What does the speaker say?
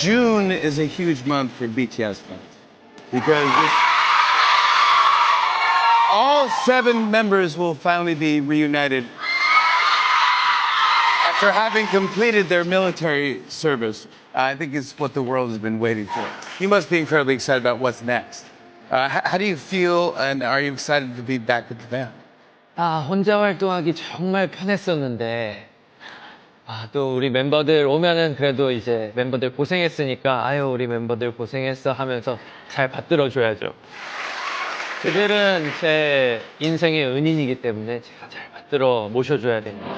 June is a huge month for BTS fans because all 7 members will finally be reunited after having completed their military service. I think it's what the world has been waiting for. You must be incredibly excited about what's next. How do you feel, and are you excited to be back with the band? 혼자 활동하기 정말 편했었는데, 또 우리 멤버들 오면은 그래도 이제 멤버들 고생했으니까, 아유, 우리 멤버들 고생했어 하면서 잘 받들어줘야죠. 그들은 제 인생의 은인이기 때문에 제가 잘 받들어 모셔줘야 됩니다.